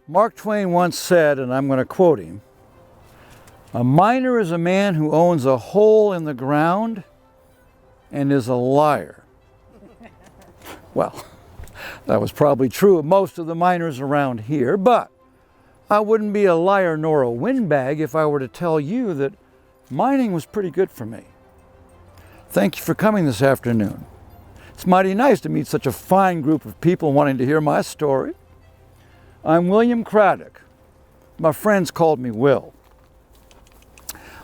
Mark Twain once said, and I'm going to quote him, "A miner is a man who owns a hole in the ground and is a liar." Well, that was probably true of most of the miners around here, but I wouldn't be a liar nor a windbag if I were to tell you that mining was pretty good for me. Thank you for coming this afternoon. It's mighty nice to meet such a fine group of people wanting to hear my story. I'm William Craddock. My friends called me Will.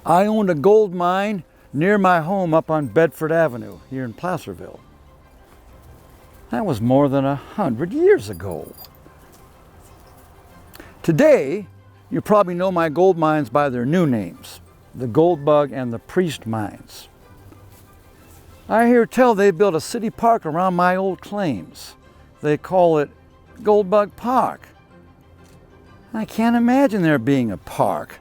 I owned a gold mine near my home up on Bedford Avenue here in Placerville. That was more than 100 years ago. Today, you probably know my gold mines by their new names, the Gold Bug and the Priest mines. I hear tell they built a city park around my old claims. They call it Gold Bug Park. I can't imagine there being a park.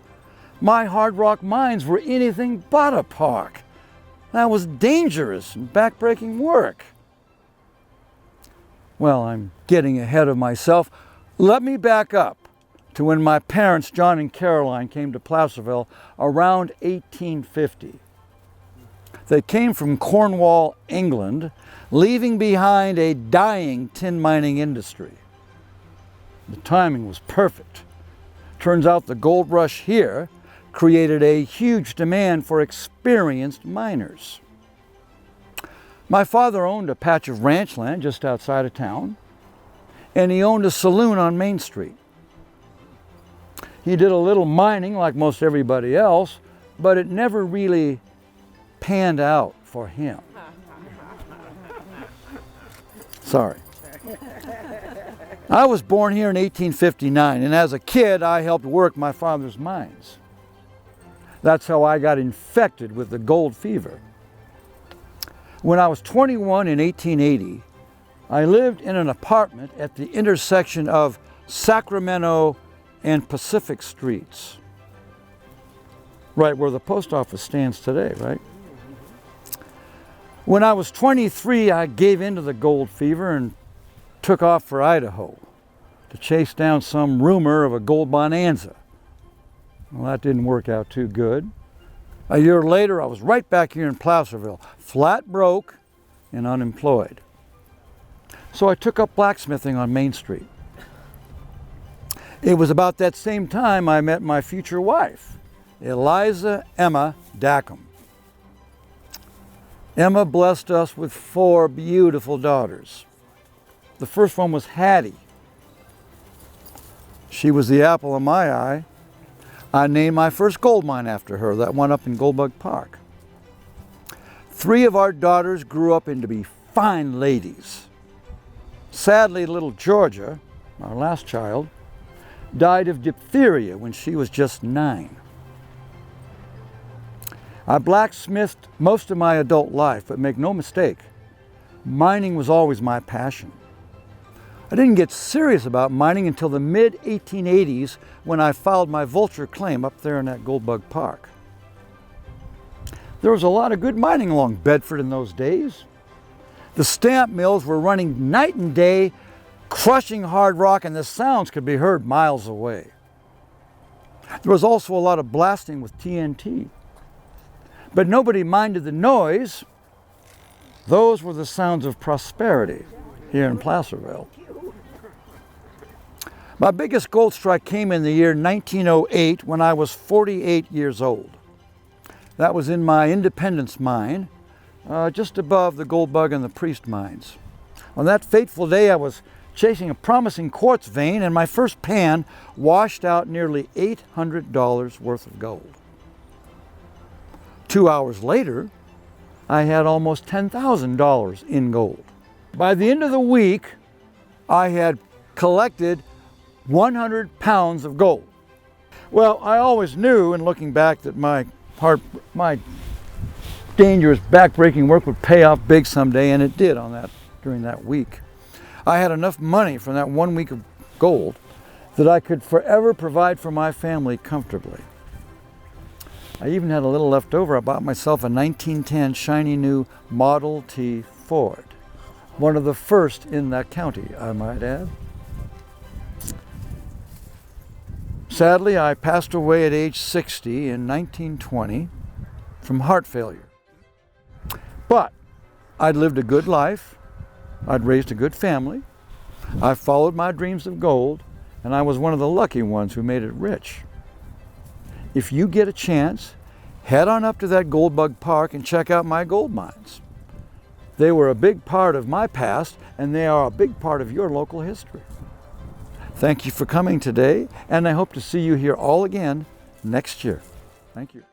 My hard rock mines were anything but a park. That was dangerous and backbreaking work. Well, I'm getting ahead of myself. Let me back up to when my parents, John and Caroline, came to Placerville around 1850. They came from Cornwall, England, leaving behind a dying tin mining industry. The timing was perfect. Turns out the gold rush here created a huge demand for experienced miners. My father owned a patch of ranch land just outside of town, and he owned a saloon on Main Street. He did a little mining like most everybody else, but it never really panned out for him. Sorry. I was born here in 1859, and as a kid, I helped work my father's mines. That's how I got infected with the gold fever. When I was 21 in 1880, I lived in an apartment at the intersection of Sacramento and Pacific Streets, right where the post office stands today, right? When I was 23, I gave in to the gold fever and took off for Idaho to chase down some rumor of a gold bonanza. Well, that didn't work out too good. A year later, I was right back here in Placerville, flat broke and unemployed. So I took up blacksmithing on Main Street. It was about that same time I met my future wife, Eliza Emma Dackham. Emma blessed us with 4 beautiful daughters. The first one was Hattie. She was the apple of my eye. I named my first gold mine after her, that one up in Gold Bug Park. 3 of our daughters grew up into be fine ladies. Sadly, little Georgia, our last child, died of diphtheria when she was just 9. I blacksmithed most of my adult life, but make no mistake, mining was always my passion. I didn't get serious about mining until the mid-1880s when I filed my Vulture Claim up there in that Gold Bug Park. There was a lot of good mining along Bedford in those days. The stamp mills were running night and day, crushing hard rock, and the sounds could be heard miles away. There was also a lot of blasting with TNT. But nobody minded the noise. Those were the sounds of prosperity here in Placerville. My biggest gold strike came in the year 1908 when I was 48 years old. That was in my Independence mine, just above the Gold Bug and the Priest mines. On that fateful day, I was chasing a promising quartz vein, and my first pan washed out nearly $800 worth of gold. 2 hours later, I had almost $10,000 in gold. By the end of the week, I had collected 100 pounds of gold. Well, I always knew, in looking back, that my dangerous, back-breaking work would pay off big someday, and it did during that week. I had enough money from that 1 week of gold that I could forever provide for my family comfortably. I even had a little left over. I bought myself a 1910 shiny new Model T Ford. One of the first in that county, I might add. Sadly, I passed away at age 60 in 1920 from heart failure. But I'd lived a good life, I'd raised a good family, I followed my dreams of gold, and I was one of the lucky ones who made it rich. If you get a chance, head on up to that Gold Bug Park and check out my gold mines. They were a big part of my past, and they are a big part of your local history. Thank you for coming today, and I hope to see you here all again next year. Thank you.